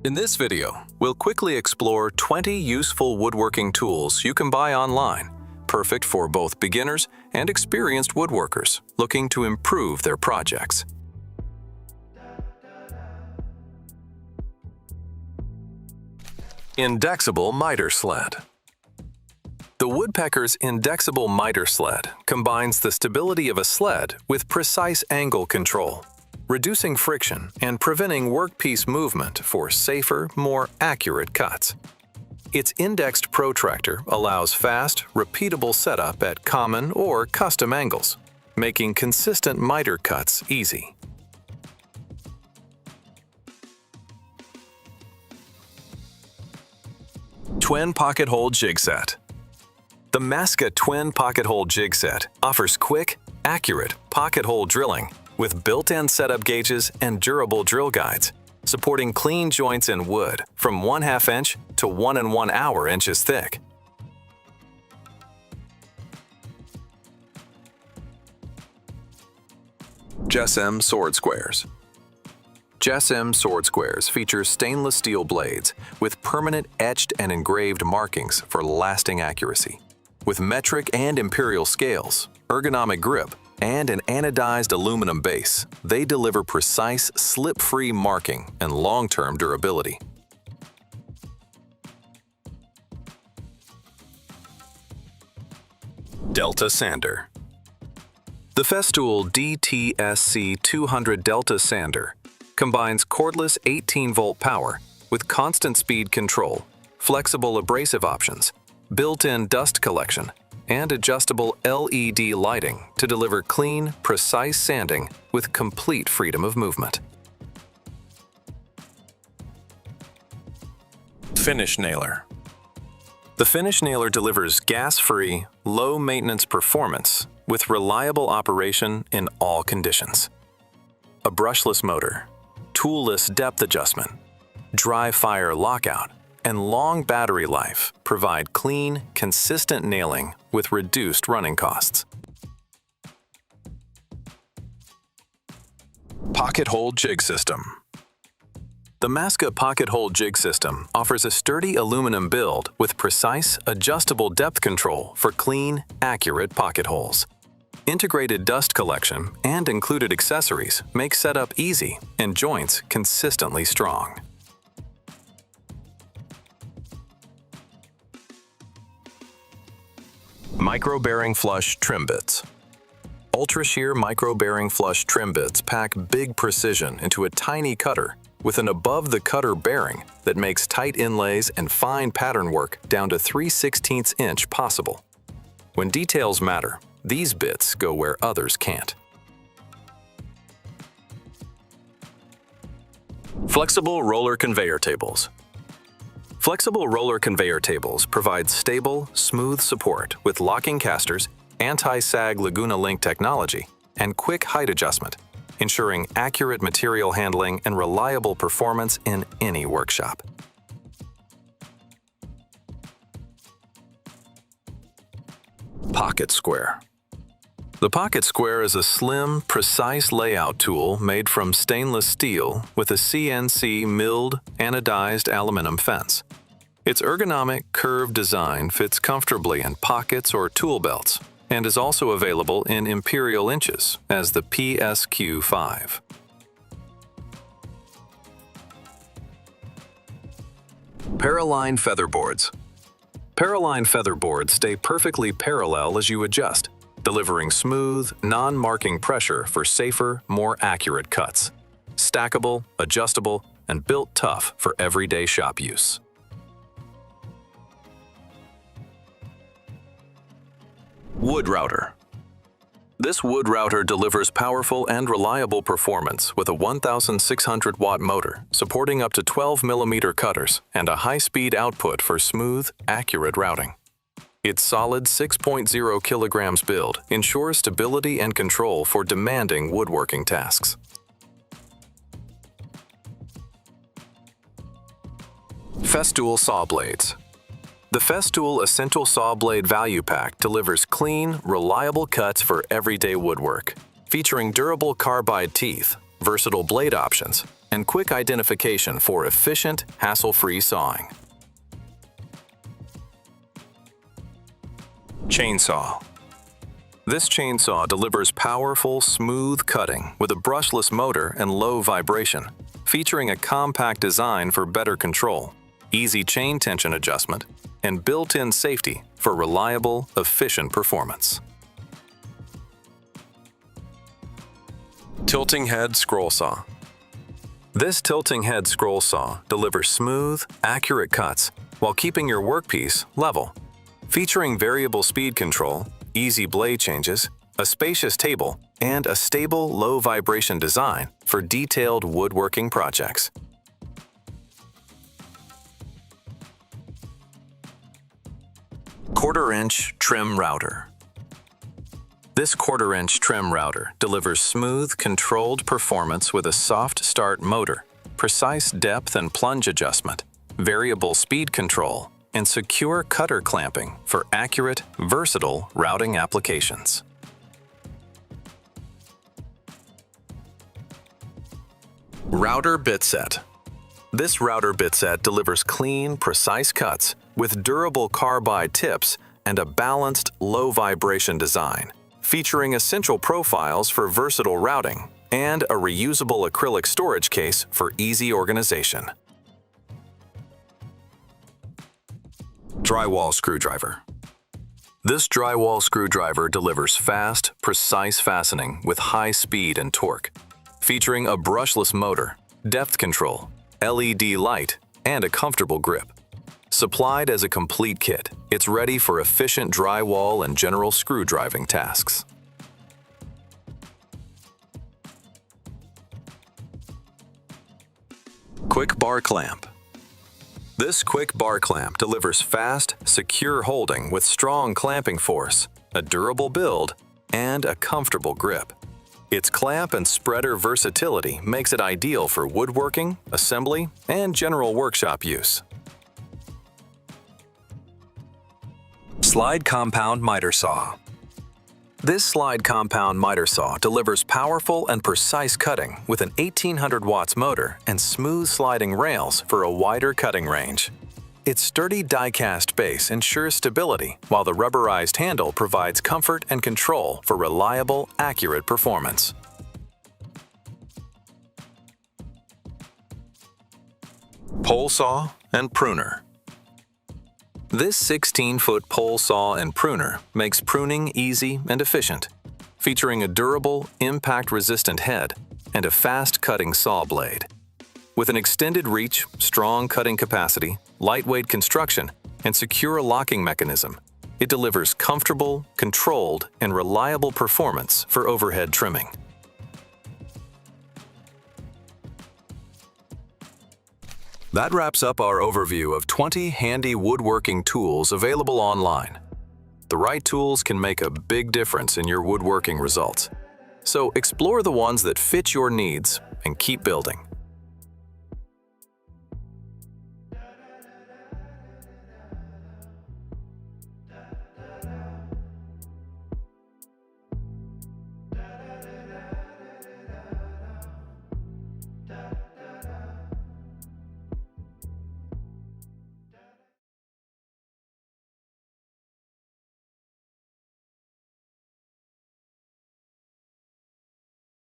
In this video, we'll quickly explore 20 useful woodworking tools you can buy online, perfect for both beginners and experienced woodworkers looking to improve their projects. In-DEXABLE Miter Sled. The Woodpecker's in-DEXABLE Miter Sled combines the stability of a sled with precise angle control, reducing friction and preventing workpiece movement for safer, more accurate cuts. Its indexed protractor allows fast, repeatable setup at common or custom angles, making consistent miter cuts easy. Twin Pocket Hole Jig Set. The Masca Twin Pocket Hole Jig Set offers quick, accurate pocket hole drilling with built-in setup gauges and durable drill guides, supporting clean joints in wood from 1/2 inch to 1 1/4 inches thick. JessEm Sword Squares. JessEm Sword Squares features stainless steel blades with permanent etched and engraved markings for lasting accuracy. With metric and imperial scales, ergonomic grip, and an anodized aluminum base, they deliver precise, slip-free marking and long-term durability. Delta Sander. The Festool DTSC 200 Delta Sander combines cordless 18-volt power with constant speed control, flexible abrasive options, built-in dust collection, and adjustable LED lighting to deliver clean, precise sanding with complete freedom of movement. Finish Nailer. The Finish Nailer delivers gas-free, low-maintenance performance with reliable operation in all conditions. A brushless motor, toolless depth adjustment, dry fire lockout, and long battery life provide clean, consistent nailing with reduced running costs. Pocket Hole Jig System. The Masca Pocket Hole Jig System offers a sturdy aluminum build with precise, adjustable depth control for clean, accurate pocket holes. Integrated dust collection and included accessories make setup easy and joints consistently strong. Micro Bearing Flush Trim Bits. Ultra-Shear Micro Bearing Flush Trim Bits pack big precision into a tiny cutter with an above-the-cutter bearing that makes tight inlays and fine pattern work down to 3/16 inch possible. When details matter, these bits go where others can't. Flexible Roller Conveyor Tables. Flexible roller conveyor tables provide stable, smooth support with locking casters, anti-sag Laguna Link technology, and quick height adjustment, ensuring accurate material handling and reliable performance in any workshop. Pocket Square. The Pocket Square is a slim, precise layout tool made from stainless steel with a CNC milled, anodized aluminum fence. Its ergonomic, curved design fits comfortably in pockets or tool belts and is also available in imperial inches as the PSQ5. Paralign Featherboards. Paralign featherboards stay perfectly parallel as you adjust, delivering smooth, non-marking pressure for safer, more accurate cuts. Stackable, adjustable, and built tough for everyday shop use. Wood Router. This wood router delivers powerful and reliable performance with a 1,600-watt motor supporting up to 12mm cutters and a high-speed output for smooth, accurate routing. Its solid 6.0 kilograms build ensures stability and control for demanding woodworking tasks. Festool Saw Blades. The Festool Essential Saw Blade Value Pack delivers clean, reliable cuts for everyday woodwork, featuring durable carbide teeth, versatile blade options, and quick identification for efficient, hassle-free sawing. Chainsaw. This chainsaw delivers powerful, smooth cutting with a brushless motor and low vibration, featuring a compact design for better control, easy chain tension adjustment, and built-in safety for reliable, efficient performance. Tilting head scroll saw. This tilting head scroll saw delivers smooth, accurate cuts while keeping your workpiece level. Featuring variable speed control, easy blade changes, a spacious table, and a stable, low-vibration design for detailed woodworking projects. Quarter-inch trim router. This quarter-inch trim router delivers smooth, controlled performance with a soft start motor, precise depth and plunge adjustment, variable speed control, and secure cutter clamping for accurate, versatile routing applications. Router bit set. This router bit set delivers clean, precise cuts with durable carbide tips and a balanced, low-vibration design, featuring essential profiles for versatile routing and a reusable acrylic storage case for easy organization. Drywall Screwdriver. This drywall screwdriver delivers fast, precise fastening with high speed and torque, featuring a brushless motor, depth control, LED light, and a comfortable grip. Supplied as a complete kit, it's ready for efficient drywall and general screw driving tasks. Quick bar clamp. This quick bar clamp delivers fast, secure holding with strong clamping force, a durable build, and a comfortable grip. Its clamp and spreader versatility makes it ideal for woodworking, assembly, and general workshop use. Slide compound miter saw. This slide compound miter saw delivers powerful and precise cutting with an 1800 watts motor and smooth sliding rails for a wider cutting range. Its sturdy die-cast base ensures stability, while the rubberized handle provides comfort and control for reliable, accurate performance. Pole saw and pruner. This 16-foot pole saw and pruner makes pruning easy and efficient, featuring a durable, impact-resistant head and a fast-cutting saw blade. With an extended reach, strong cutting capacity, lightweight construction, and secure locking mechanism, it delivers comfortable, controlled, and reliable performance for overhead trimming. That wraps up our overview of 20 handy woodworking tools available online. The right tools can make a big difference in your woodworking results. So explore the ones that fit your needs and keep building.